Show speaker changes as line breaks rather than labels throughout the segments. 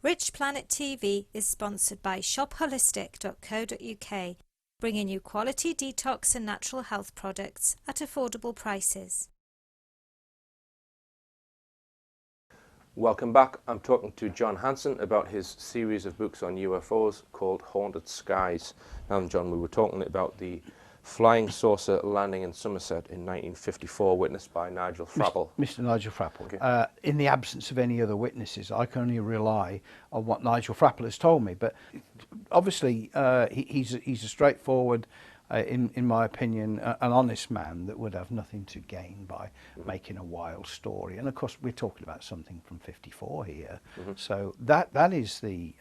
Richplanet TV is sponsored by shopholistic.co.uk, bringing you quality detox and natural health products at affordable prices.
Welcome back. I'm talking to John Hanson about his series of books on UFOs called Haunted Skies. Now, John, we were talking about the flying saucer landing in Somerset in 1954, witnessed by Nigel Frappel.
Mr. Nigel Frappel.
Okay.
In the absence of any other witnesses, I can only rely on what Nigel Frappel has told me. But obviously, he's a straightforward, in my opinion, an honest man that would have nothing to gain by making a wild story. And of course, we're talking about something from '54 here. So that is the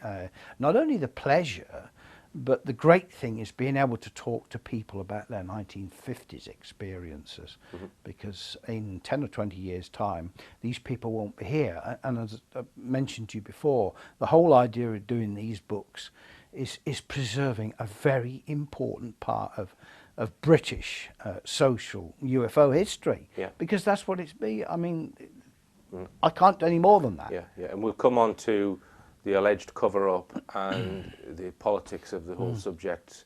not only the pleasure, but the great thing is being able to talk to people about their 1950s experiences, because in 10 or 20 years' time, these people won't be here. And as I mentioned to you before, the whole idea of doing these books is preserving a very important part of British social UFO history, because that's what it's been. I mean, I can't do any more than that.
Yeah, and we'll come on to the alleged cover-up and the politics of the whole subject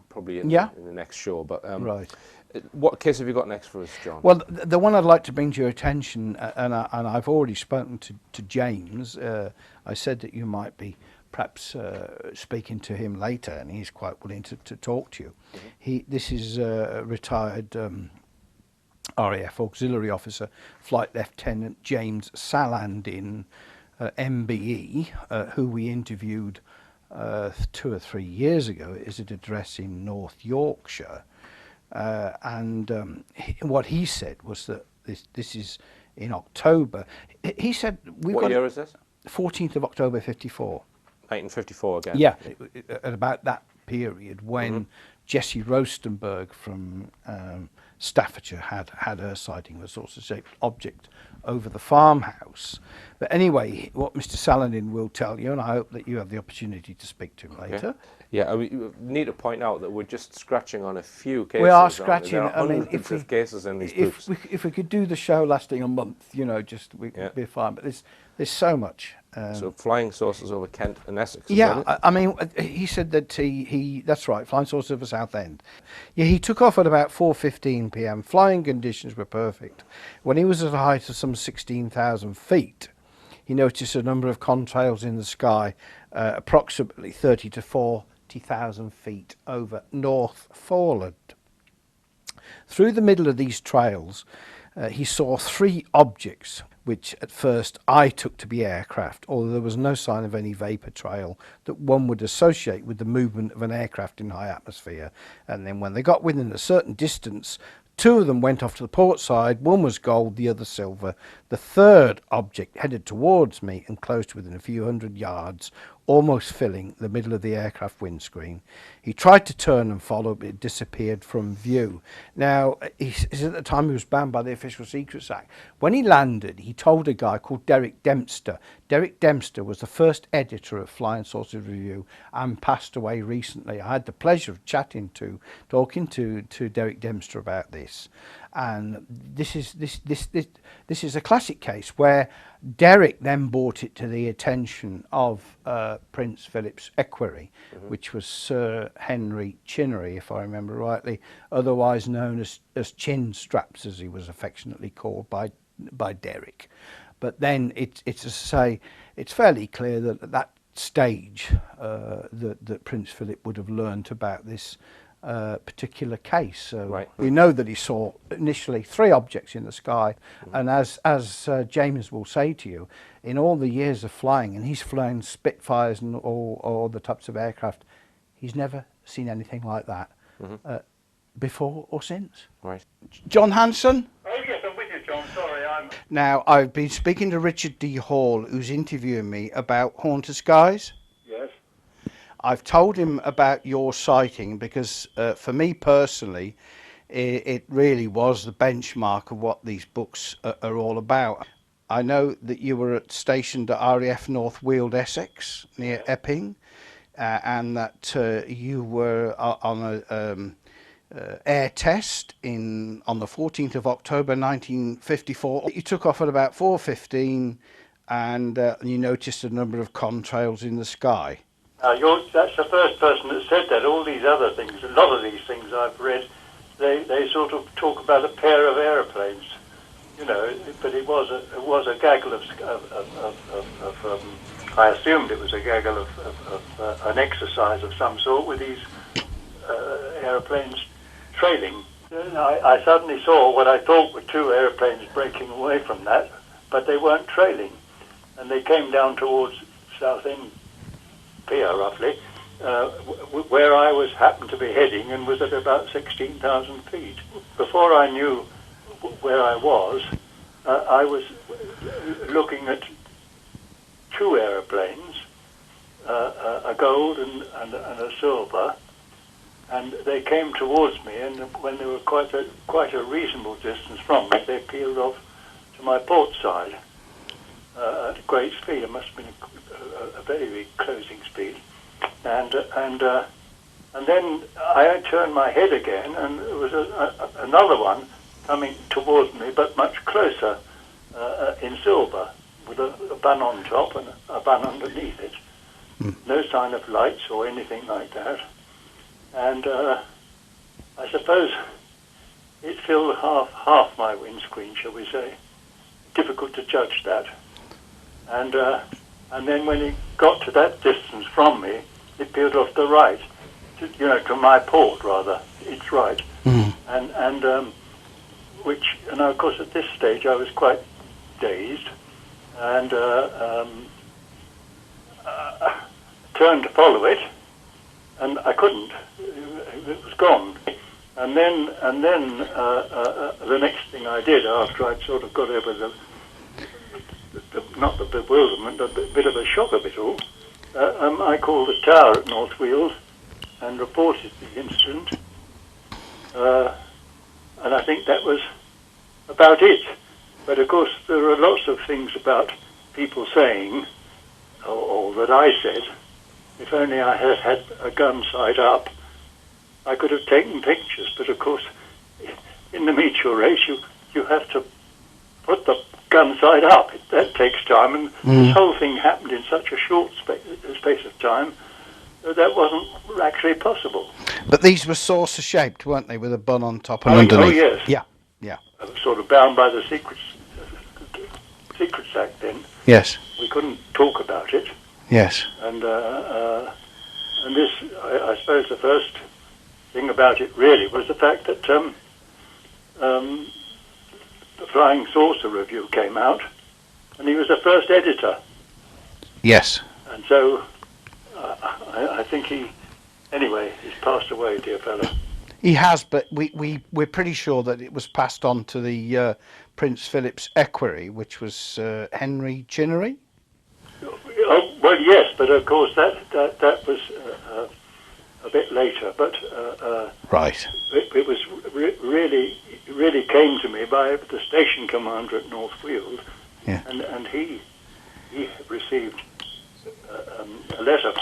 probably in the next show. But
Right.
What case have you got next for us, John?
Well, the one I'd like to bring to your attention, and I've already spoken to James. I said that you might be perhaps speaking to him later, and he's quite willing to talk to you. This is a retired RAF auxiliary officer, Flight Lieutenant James Salandin M.B.E, who we interviewed 2 or 3 years ago at his address in North Yorkshire. What he said was that this is in October. He said
what year is this?
14th of October 54.
1954 again.
Yeah, at about that period when Jessie Rostenberg from Staffordshire had her sighting of a saucer-shaped object over the farmhouse. But anyway, what Mr. Salandin will tell you, and I hope that you have the opportunity to speak to him later.
Yeah, we need to point out that we're just scratching on a few cases.
We are scratching.
There are
I mean,
hundreds of cases in these books.
If we could do the show lasting a month, we'd be fine. But there's so much.
So flying saucers over Kent and Essex.
Yeah, I mean, he said that he that's right, flying saucers over Southend. Yeah, he took off at about 4:15 p.m. Flying conditions were perfect. When he was at a height of some 16,000 feet, he noticed a number of contrails in the sky, approximately 30 to 40,000 feet over North Foreland. Through the middle of these trails, he saw 3 objects, which at first I took to be aircraft, although there was no sign of any vapour trail that one would associate with the movement of an aircraft in high atmosphere. And then when they got within a certain distance, 2 of them went off to the port side. One was gold, the other silver. The 3rd object headed towards me and close to within a few hundred yards, almost filling the middle of the aircraft windscreen. He tried to turn and follow, but it disappeared from view. Now, he says at the time he was banned by the Official Secrets Act. When he landed, he told a guy called Derek Dempster. Derek Dempster was the first editor of Flying Saucer Review and passed away recently. I had the pleasure of talking to Derek Dempster about this. And this is a classic case where Derek then brought it to the attention of Prince Phillip's equerry, which was Sir Henry Chinnery, if I remember rightly, otherwise known as Chin Straps, as he was affectionately called by Derek. But then it's as I say, it's fairly clear that at that stage that Prince Phillip would have learnt about this particular case. So we know that he saw initially 3 objects in the sky, and as James will say to you, in all the years of flying, and he's flown Spitfires and all the types of aircraft, he's never seen anything like that before or since.
Right.
John Hanson?
Oh yes, I'm with you, John. Sorry, I'm...
Now, I've been speaking to Richard D. Hall, who's interviewing me about Haunted Skies.
Yes.
I've told him about your sighting because for me personally, it really was the benchmark of what these books are all about. I know that you were stationed at RAF North Weald, Essex, near Epping, and that you were on a air test on the 14th of October 1954. You took off at about 4:15 and you noticed a number of contrails in the sky.
That's the first person that said that. All these other things, a lot of these things I've read, they sort of talk about a pair of aeroplanes, you know. But it was a gaggle of I assumed it was a gaggle of an exercise of some sort with these aeroplanes trailing. I suddenly saw what I thought were two aeroplanes breaking away from that, but they weren't trailing, and they came down towards Southend Pier, roughly, where I happened to be heading, and was at about 16,000 feet. Before I knew where I was looking at two aeroplanes, a gold and a silver, and they came towards me, and when they were quite a reasonable distance from me, they peeled off to my port side at great speed. It must have been a very closing speed, and then I turned my head again, and there was another one coming towards me, but much closer, in silver, with a bun on top and a bun underneath it. No sign of lights or anything like that. And I suppose it filled half my windscreen, shall we say. Difficult to judge that. And then when it got to that distance from me, it peeled off the right, to my port rather, its right. And of course at this stage I was quite dazed, and turned to follow it, and I couldn't. It was gone. And then the next thing I did, after I'd sort of got over the not the bewilderment, a bit of a shock of it all, I called the tower at North Weald and reported the incident. And I think that was about it. But of course there are lots of things about people saying, or that I said, if only I had had a gun sight up, I could have taken pictures. But of course, in the meteor race, you have to put the gun sight up. That takes time, and this whole thing happened in such a short space of time that wasn't actually possible.
But these were saucer-shaped, weren't they, with a bun on top and underneath?
Oh, yes.
Yeah.
I was sort of bound by the Secrets Act then.
Yes.
We couldn't talk about it.
Yes.
And this, I suppose the first thing about it really was the fact that the Flying Saucer Review came out, and he was the first editor.
Yes.
And so I think he's passed away, dear fellow.
He has, but we're pretty sure that it was passed on to the Prince Philip's equerry, which was Henry Chinnery.
Oh, well, yes, but of course that was a bit later. But
right.
It was really came to me by the station commander at North Weald,
yeah.
And he received a letter.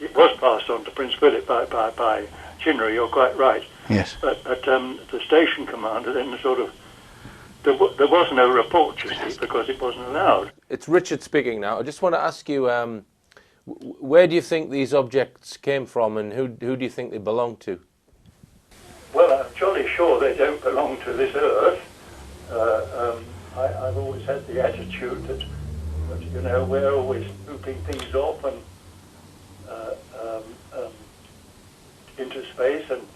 It was passed on to Prince Philip by Chinnery. You're quite right.
Yes.
But the station commander then sort of. There was no report, you see, because it wasn't allowed.
It's Richard speaking now. I just want to ask you, where do you think these objects came from, and who do you think they belong to?
Well, I'm jolly sure they don't belong to this earth. I've always had the attitude that we're always looping things off and into space and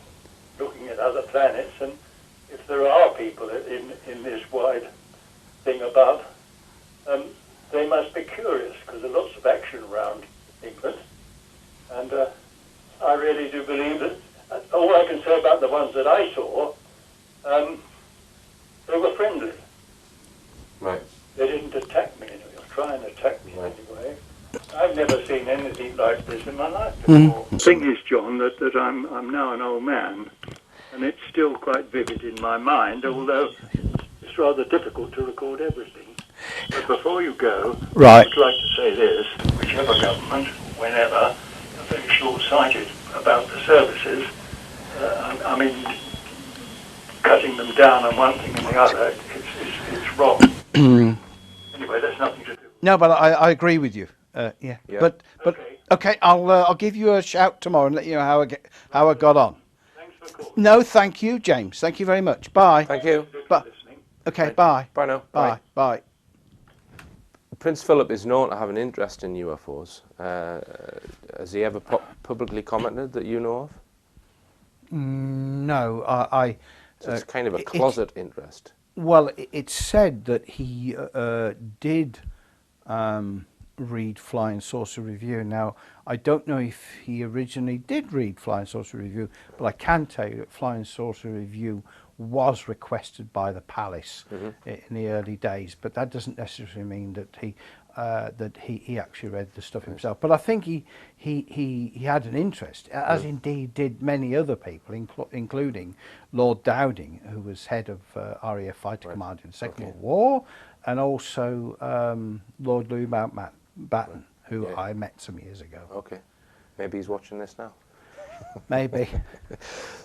looking at other planets, and if there are people in this wide thing above, they must be curious, because there's lots of action around England. And I really do believe that, all I can say about the ones that I saw, they were friendly.
Right.
They didn't attack me, or try and attack me in any way. I've never seen anything like this in my life before. The thing is, John, that I'm now an old man, and it's still quite vivid in my mind, although it's rather difficult to record everything. But before you go,
right.
I'd like to say this: whichever government, whenever, are very short-sighted about the services. I mean, cutting them down on one thing and the other, it's wrong. Anyway, that's nothing to do.
No, but I agree with you. Yeah.
Yeah.
But
Okay.
okay, I'll give you a shout tomorrow and let you know how I got on.
Thanks for calling.
No, thank you, James. Thank you very much. Bye.
Thank you.
But
Listening.
okay,
Right.
bye.
Bye now.
Bye. Bye.
Prince Phillip is known to have an interest in UFOs. Has he ever publicly commented that you know of?
No,
So it's kind of a closet interest.
Well, it's said that he did read Flying Saucer Review. Now, I don't know if he originally did read Flying Saucer Review, but I can tell you that Flying Saucer Review was requested by the Palace in the early days, but that doesn't necessarily mean that he actually read the stuff himself. But I think he had an interest, as indeed did many other people, including Lord Dowding, who was head of RAF Fighter Command in the Second World War, and also Lord Louis Mountbatten, who I met some years ago.
Okay. Maybe he's watching this now.
Maybe.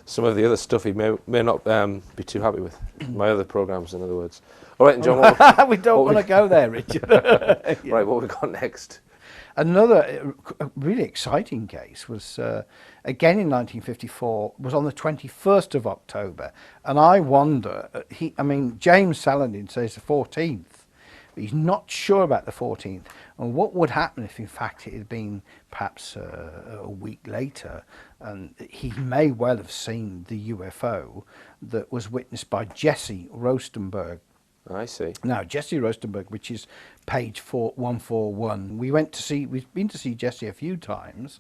Some of the other stuff he may not be too happy with. My other programmes, in other words. All right, John.
We don't want to go there, Richard.
Right, what we got next?
Another really exciting case was, again in 1954, was on the 21st of October. And I wonder, James Salandin says the 14th, but he's not sure about the 14th. And what would happen if, in fact, it had been perhaps a week later, and he may well have seen the UFO that was witnessed by Jesse Rostenberg.
I see.
Now, Jesse Rostenberg, which is page 141. We've been to see Jesse a few times,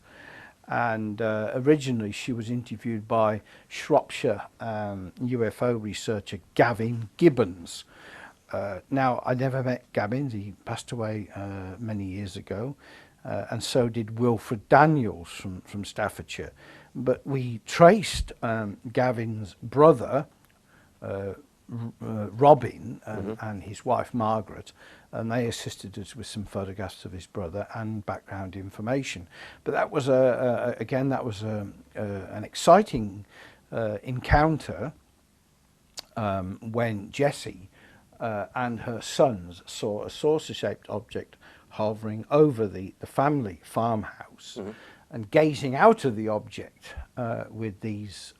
and originally she was interviewed by Shropshire UFO researcher Gavin Gibbons. Now, I never met Gavin. He passed away many years ago, and so did Wilfred Daniels from Staffordshire. But we traced Gavin's brother, Robin, and his wife Margaret, and they assisted us with some photographs of his brother and background information. But that was an exciting encounter when Jessie and her sons saw a saucer-shaped object hovering over the family farmhouse, and gazing out of the object with these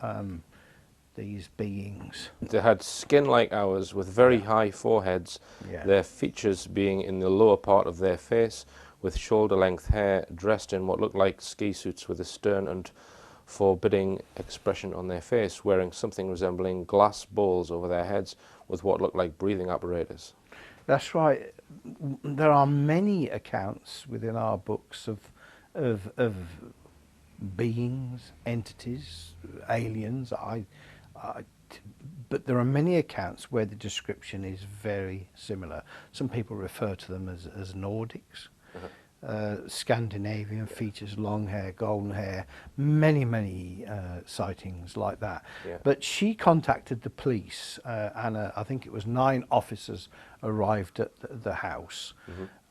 beings.
They had skin like ours with very high foreheads, their features being in the lower part of their face, with shoulder-length hair, dressed in what looked like ski suits with a stern and forbidding expression on their face, wearing something resembling glass bowls over their heads with what looked like breathing apparatus.
That's right. There are many accounts within our books of beings, entities, aliens. But there are many accounts where the description is very similar. Some people refer to them as Nordics. Scandinavian features, long hair, golden hair, many sightings like that. But she contacted the police, and I think it was 9 officers arrived at the house,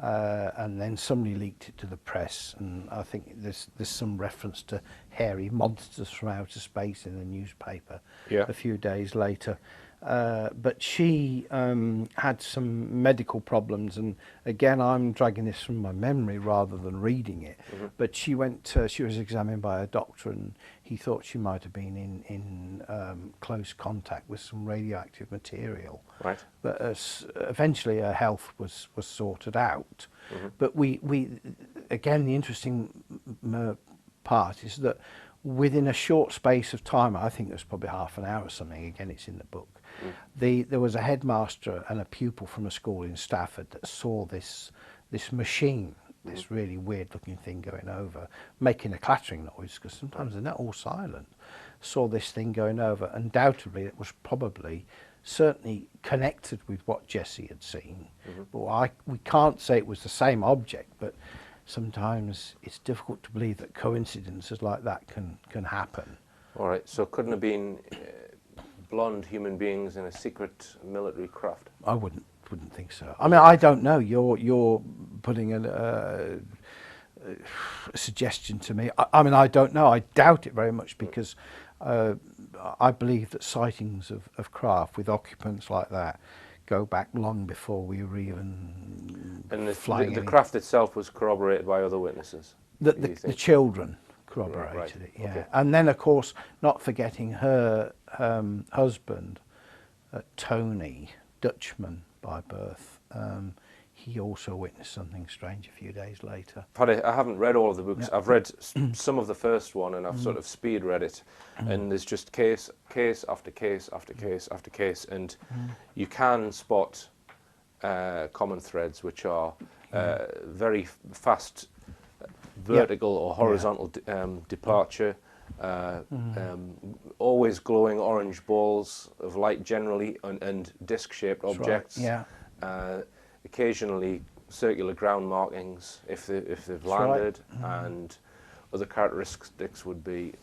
and then somebody leaked it to the press, and I think there's some reference to hairy monsters from outer space in the newspaper a few days later. But she had some medical problems, and again I'm dragging this from my memory rather than reading it. But she was examined by a doctor, and he thought she might have been in close contact with some radioactive material.
Right.
But eventually her health was sorted out. But we again, the interesting part is that within a short space of time, I think it was probably half an hour or something, again it's in the book, there was a headmaster and a pupil from a school in Stafford that saw this machine, this really weird looking thing going over, making a clattering noise, because sometimes they're not all silent, saw this thing going over. Undoubtedly it was probably certainly connected with what Jessie had seen. But we can't say it was the same object, but sometimes it's difficult to believe that coincidences like that can happen.
All right, so couldn't have been blonde human beings in a secret military craft?
I wouldn't think so. I mean, I don't know. You're putting a suggestion to me. I mean, I don't know. I doubt it very much, because I believe that sightings of craft with occupants like that go back long before we were even
And
flying.
the craft itself was corroborated by other witnesses?
The children corroborated
Right.
it, yeah.
Okay.
And then, of course, not forgetting her husband, Tony, Dutchman by birth, he also witnessed something strange a few days later.
I haven't read all of the books.
Yeah.
I've read some of the first one, and I've sort of speed read it, and there's just case after case after case after case, and you can spot common threads, which are very fast vertical or horizontal departure, always glowing orange balls of light generally, and disc-shaped objects.
Right. Yeah.
Occasionally circular ground markings if they've landed, and other characteristics would be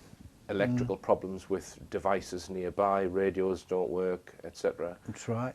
electrical problems with devices nearby, radios don't work, etc.
That's right.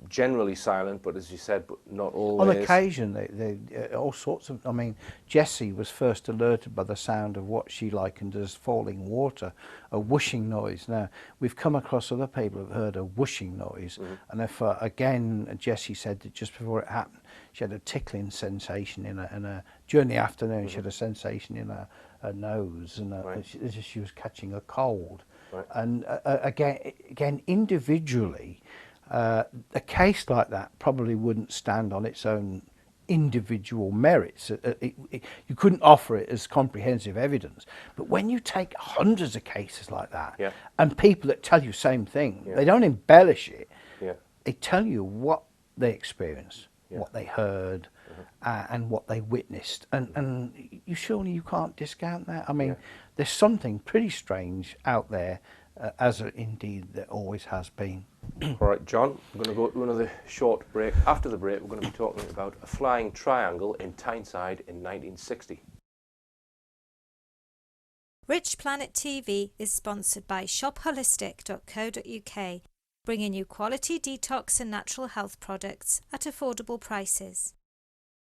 Generally silent, but as you said, but not always.
On occasion, they all sorts of. I mean, Jessie was first alerted by the sound of what she likened as falling water, a whooshing noise. Now, we've come across other people who've heard a whooshing noise, and if again, Jessie said that just before it happened, she had a tickling sensation in her during the afternoon. She had a sensation in her nose, and as if she was catching a cold.
Right.
And again, individually. A case like that probably wouldn't stand on its own individual merits. You couldn't offer it as comprehensive evidence. But when you take hundreds of cases like that, and people that tell you the same thing, they don't embellish it. They tell you what they experienced, what they heard, and what they witnessed. And you can't discount that. I mean, there's something pretty strange out there, as indeed there always has been.
All right, John, I'm going to go to another short break. After the break, we're going to be talking about a flying triangle in Tyneside in 1960.
Richplanet TV is sponsored by shopholistic.co.uk, bringing you quality detox and natural health products at affordable prices.